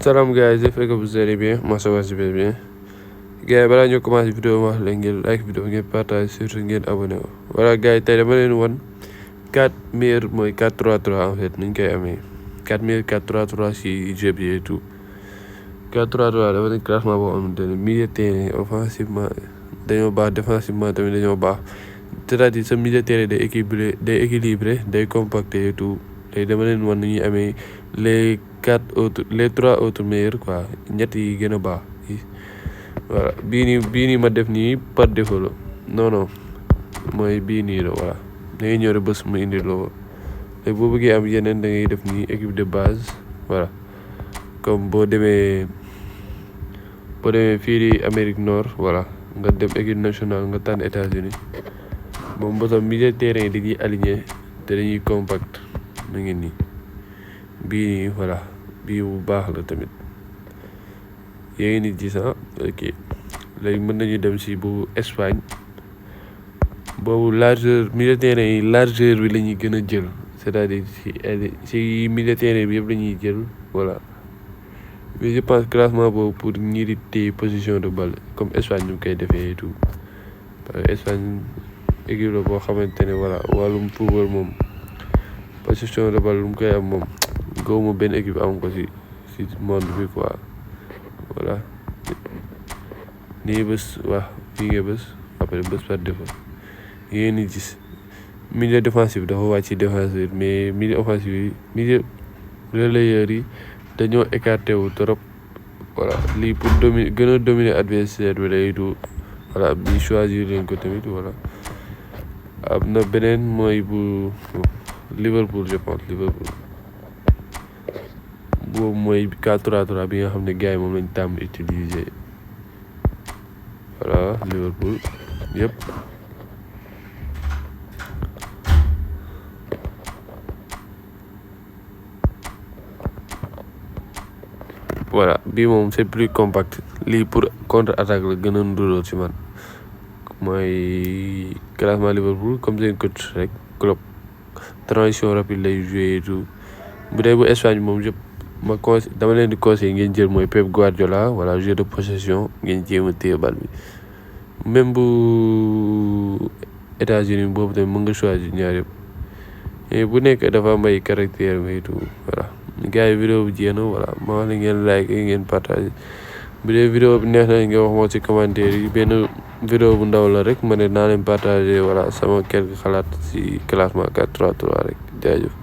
Salam guys, j'espère que vous allez bien. Moi ça va super bien. Gars yi balaa ñoo commencé vidéo ma wax leen ngeen like vidéo ngeen partage surtout ngeen abonné wu. Voilà gars yi tey dama leen wan 4 meilleurs mooy 4-3-3 en fait ni ñu koy amee 4 meilleurs 4-3-3 si jeu bi et tout. 4-3-3 dafa nekk classement boo xamante ne milieu terrain offensivement dañoo baax défensivement tamit dañoo baax c'est-à-dire sa milieu terrain day équilibré day compacté et tout. tey dama leen wan ni ñuy amee les 3 autres meilleurs quoi ñett yi gën a baax voilà bii nii ma def nii par défaut la non mooy bii nii la voilà da ngay ñëw rek bés mu indi loo léegi boo bëggee am yeneen da ngay def nii équipe de base voilà comme boo demee fii di Amérique Nord voilà nga dem équipe nationale nga tànn États-Unis moom bosam milieu terrain yi dañuy aligné te dañuy compact na ngeen nii bii nii voilà bii bu baax la tamit yéen nit gis ok léegi mën nañu dem si bu Espagne boobu largeur milieu terrain yi largeur bi la ñuy gën a jël c'est-à-dire si milieu terrain bi yëpp la ñuy jël voilà mais je pense classement boobu pour ñi di téye position de balle comme Espagne ñu koy defee et tout parce que Espagne équipe la boo xamante ne voilà wàllum football moom position de balle lu mu koy am moom gëwuma benn équipe am ko si monde bi quoi voilà nii bés waaw fii nga bés après bés par défaut yéen ni gis milieu défensif dafa wàcc ci défenseur mais milieu offensif yi milieu relayeur yi dañoo écarté wu trop voilà lii pour gën a dominer adversaire bi lay du voilà bi choisir leen ko tamit voilà am na beneen mooy bu Liverpool je pense Liverpool boobu mooy 4-3-3 bi nga xam ne gars yi moom lañ tàmm utiliser voilà Liverpool yëpp voilà bii moom c'est plus compact lii pour contre-attaque la gën a nduróo ci man mooy classement Liverpool comme seen coach rek Klopp transition rapide lay joué et tout bu dee bu Espagne moom yëpp dama leen di conseil ngeen jël mooy Pep Guardiola voilà jeu de possession ngeen jéem a téye bal bi même bu États-Unis boobu tamit mën nga choisir ñaar yëpp mais bu nekk dafa am ay caractère et tout voilà gars yi vidéo bi jeex na voilà ma wax la ngeen like ngeen partage bu dee vidéo bi neex na nga wax moo ci commentaire yi benn vidéo bu ndaw la rek ma ne naa leen partager voilà sama quelques xalaat ci classement 4-3-3 rek jaajëf